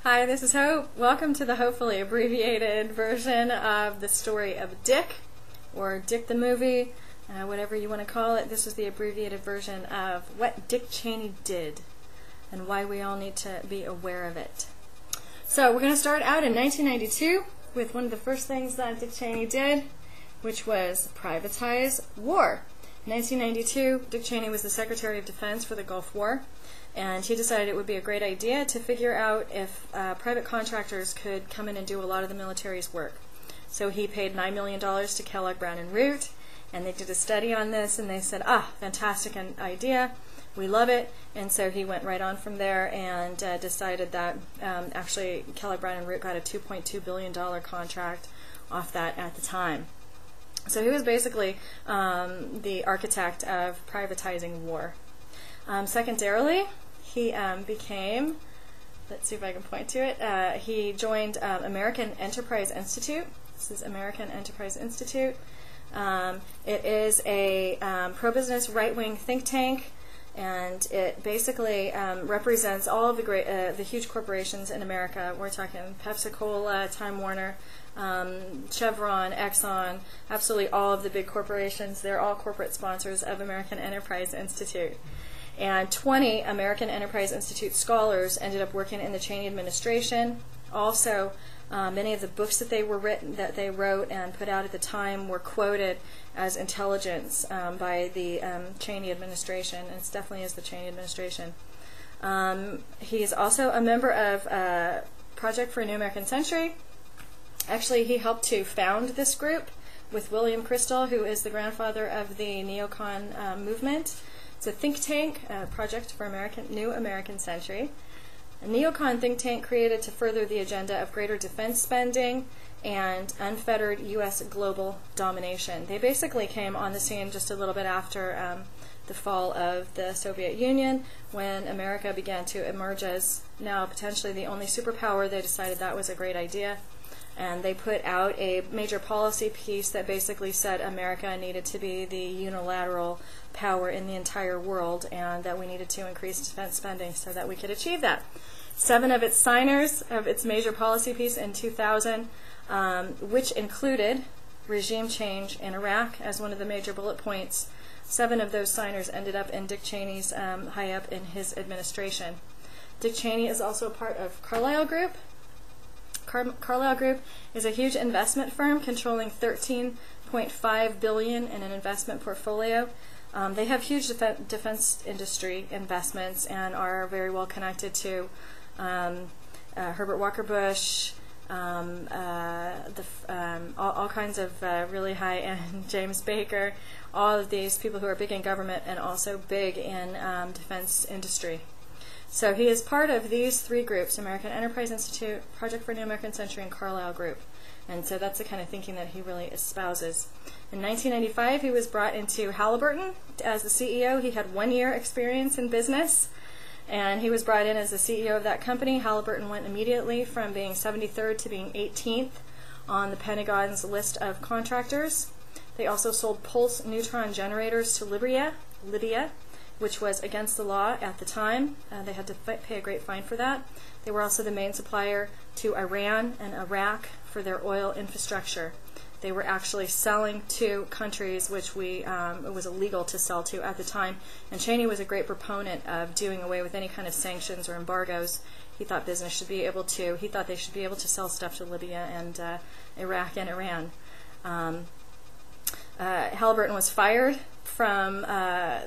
Hi, this is Hope. Welcome to the hopefully abbreviated version of the story of Dick, or Dick the movie, whatever you want to call it. This is the abbreviated version of what Dick Cheney did and why we all need to be aware of it. So we're going to start out in 1992 with one of the first things that Dick Cheney did, which was privatize war. In 1992, Dick Cheney was the Secretary of Defense for the Gulf War, and he decided it would be a great idea to figure out if private contractors could come in and do a lot of the military's work. So he paid $9 million to Kellogg, Brown & Root, and they did a study on this, and they said, fantastic idea, we love it. And so he went right on from there and decided that actually Kellogg, Brown & Root got a $2.2 billion contract off that at the time. So he was basically the architect of privatizing war. Secondarily, he became, let's see if I can point to it, he joined American Enterprise Institute. This is American Enterprise Institute. It is a pro-business right-wing think tank, and it basically represents all of the huge corporations in America. We're talking Pepsi-Cola, Time Warner, Chevron, Exxon, absolutely all of the big corporations. They're all corporate sponsors of American Enterprise Institute. And 20 American Enterprise Institute scholars ended up working in the Cheney administration. Also, many of the books that they wrote and put out at the time were quoted as intelligence by the Cheney administration, and it definitely is the Cheney administration. He is also a member of Project for a New American Century. Actually, he helped to found this group with William Crystal, who is the grandfather of the Neocon movement. It's a think tank, Project for New American Century. A Neocon think tank created to further the agenda of greater defense spending and unfettered U.S. global domination. They basically came on the scene just a little bit after the fall of the Soviet Union, when America began to emerge as now potentially the only superpower. They decided that was a great idea, and they put out a major policy piece that basically said America needed to be the unilateral power in the entire world, and that we needed to increase defense spending so that we could achieve that. 7 of its signers of its major policy piece in 2000, which included regime change in Iraq as one of the major bullet points. 7 of those signers ended up in Dick Cheney's high up in his administration. Dick Cheney is also a part of Carlyle Group. Carlyle Group is a huge investment firm controlling $13.5 billion in an investment portfolio. They have huge defense industry investments and are very well connected to Herbert Walker Bush, all kinds of really high-end James Baker, all of these people who are big in government and also big in defense industry. So he is part of these 3 groups: American Enterprise Institute, Project for a New American Century, and Carlyle Group. And so that's the kind of thinking that he really espouses. In 1995, he was brought into Halliburton as the CEO. He had 1 year experience in business, and he was brought in as the CEO of that company. Halliburton went immediately from being 73rd to being 18th on the Pentagon's list of contractors. They also sold pulse neutron generators to Libya, which was against the law at the time. They had to pay a great fine for that. They were also the main supplier to Iran and Iraq for their oil infrastructure. They were actually selling to countries which it was illegal to sell to at the time. And Cheney was a great proponent of doing away with any kind of sanctions or embargoes. He thought they should be able to sell stuff to Libya and Iraq and Iran. Halliburton was fired from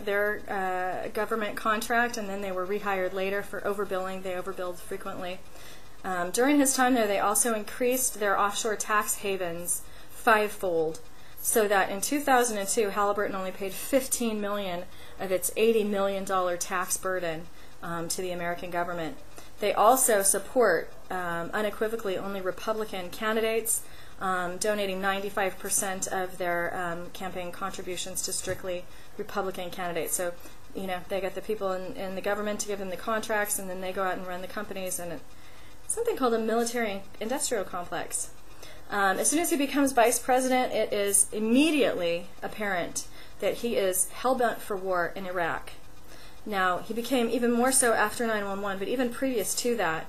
their government contract, and then they were rehired later for overbilling. They overbilled frequently. During his time there, they also increased their offshore tax havens 5-fold, so that in 2002, Halliburton only paid $15 million of its $80 million tax burden to the American government. They also support, unequivocally, only Republican candidates, donating 95% of their campaign contributions to strictly Republican candidates. So, they got the people in the government to give them the contracts, and then they go out and run the companies, and it's something called a military-industrial complex. As soon as he becomes vice president, it is immediately apparent that he is hell-bent for war in Iraq. Now, he became even more so after 9/11, but even previous to that,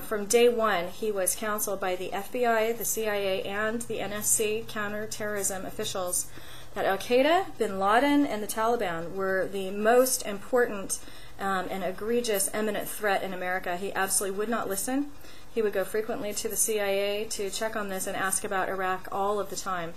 From day one, he was counseled by the FBI, the CIA, and the NSC counterterrorism officials that Al-Qaeda, bin Laden, and the Taliban were the most important and egregious, eminent threat in America. He absolutely would not listen. He would go frequently to the CIA to check on this and ask about Iraq all of the time.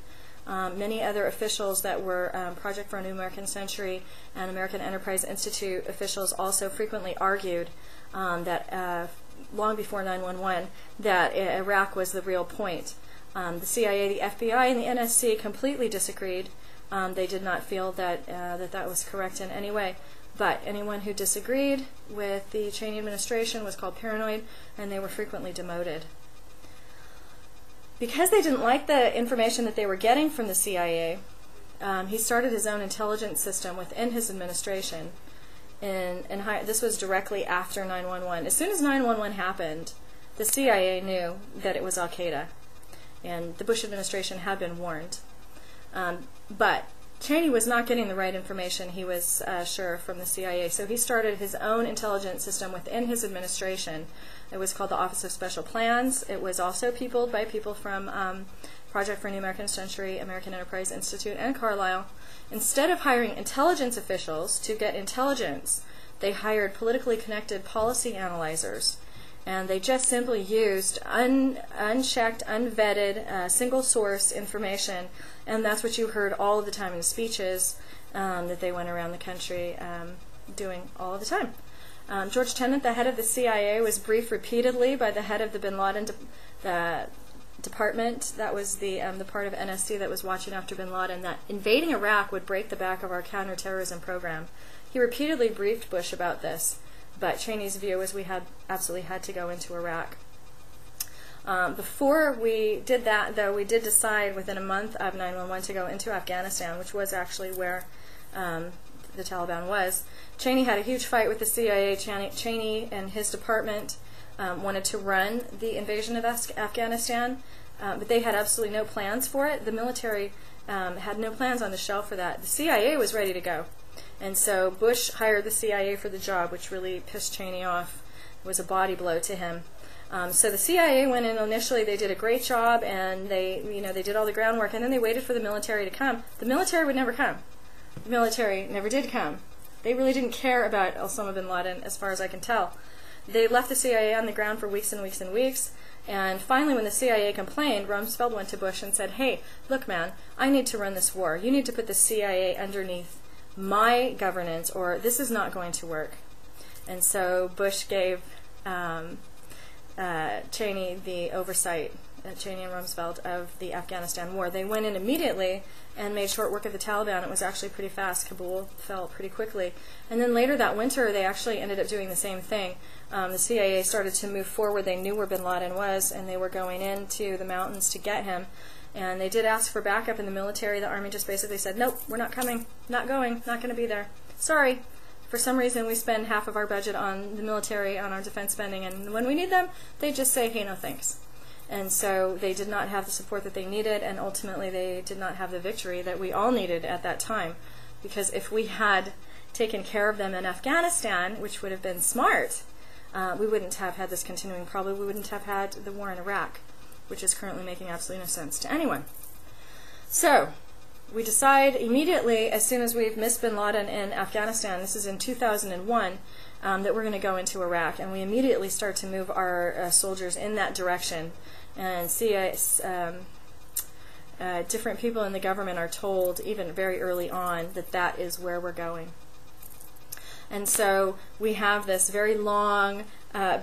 Many other officials that were Project for a New American Century and American Enterprise Institute officials also frequently argued that long before 9/11 that Iraq was the real point. The CIA, the FBI, and the NSC completely disagreed. They did not feel that that was correct in any way. But anyone who disagreed with the Cheney administration was called paranoid, and they were frequently demoted. Because they didn't like the information that they were getting from the CIA, he started his own intelligence system within his administration. This was directly after 9/11. As soon as 9/11 happened, the CIA knew that it was Al-Qaeda, and the Bush administration had been warned. But Cheney was not getting the right information, he was sure, from the CIA, so he started his own intelligence system within his administration. It was called the Office of Special Plans. It was also peopled by people from Project for a New American Century, American Enterprise Institute, and Carlyle. Instead of hiring intelligence officials to get intelligence, they hired politically connected policy analyzers. And they just simply used unchecked, unvetted, single-source information, and that's what you heard all of the time in speeches that they went around the country doing all of the time. George Tenet, the head of the CIA, was briefed repeatedly by the head of the bin Laden department. That was the part of NSC that was watching after bin Laden, that invading Iraq would break the back of our counterterrorism program. He repeatedly briefed Bush about this. But Cheney's view was we absolutely had to go into Iraq. Before we did that, though, we did decide within a month of 9/11 to go into Afghanistan, which was actually where the Taliban was. Cheney had a huge fight with the CIA. Cheney and his department wanted to run the invasion of Afghanistan, but they had absolutely no plans for it. The military had no plans on the shelf for that. The CIA was ready to go. And so Bush hired the CIA for the job, which really pissed Cheney off. It was a body blow to him. So the CIA went in initially. They did a great job, and they did all the groundwork, and then they waited for the military to come. The military would never come. The military never did come. They really didn't care about Osama bin Laden, as far as I can tell. They left the CIA on the ground for weeks and weeks and weeks. And finally, when the CIA complained, Rumsfeld went to Bush and said, "Hey, look, man, I need to run this war. You need to put the CIA underneath my governance, or this is not going to work." And so Bush gave Cheney the oversight, Cheney and Rumsfeld, of the Afghanistan war. They went in immediately and made short work of the Taliban. It was actually pretty fast. Kabul fell pretty quickly. And then later that winter, they actually ended up doing the same thing. The CIA started to move forward. They knew where bin Laden was, and they were going into the mountains to get him. And they did ask for backup in the military. The Army just basically said, "Nope, we're not coming, not going, not going to be there. Sorry." For some reason, we spend half of our budget on the military, on our defense spending, and when we need them, they just say, "Hey, no thanks." And so they did not have the support that they needed, and ultimately they did not have the victory that we all needed at that time. Because if we had taken care of them in Afghanistan, which would have been smart, we wouldn't have had this continuing problem. We wouldn't have had the war in Iraq, which is currently making absolutely no sense to anyone. So we decide immediately, as soon as we've missed bin Laden in Afghanistan, this is in 2001, that we're going to go into Iraq, and we immediately start to move our soldiers in that direction. And different people in the government are told, even very early on, that that is where we're going. And so we have this very long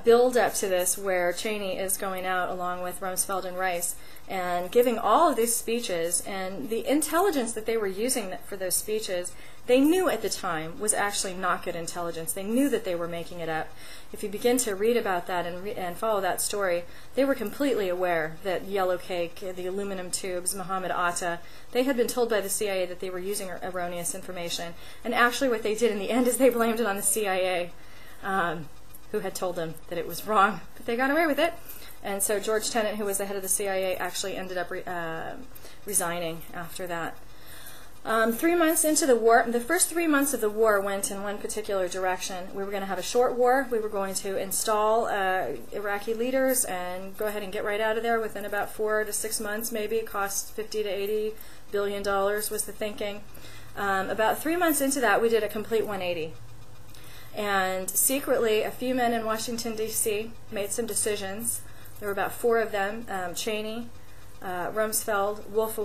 build up to this, where Cheney is going out along with Rumsfeld and Rice and giving all of these speeches, and the intelligence that they were using for those speeches, they knew at the time was actually not good intelligence. They knew that they were making it up. If you begin to read about that and follow that story, they were completely aware that Yellow Cake, the aluminum tubes, Muhammad Atta, they had been told by the CIA that they were using erroneous information. And actually what they did in the end is they blamed it on the CIA, who had told them that it was wrong, but they got away with it. And so George Tenet, who was the head of the CIA, actually ended up resigning after that. 3 months into the war, the first 3 months of the war went in one particular direction. We were going to have a short war. We were going to install Iraqi leaders and go ahead and get right out of there within about 4 to 6 months, maybe. It cost $50 to $80 billion was the thinking. About 3 months into that, we did a complete 180. And secretly, a few men in Washington, D.C. made some decisions. There were about 4 of them, Cheney, Rumsfeld, Wolfowitz,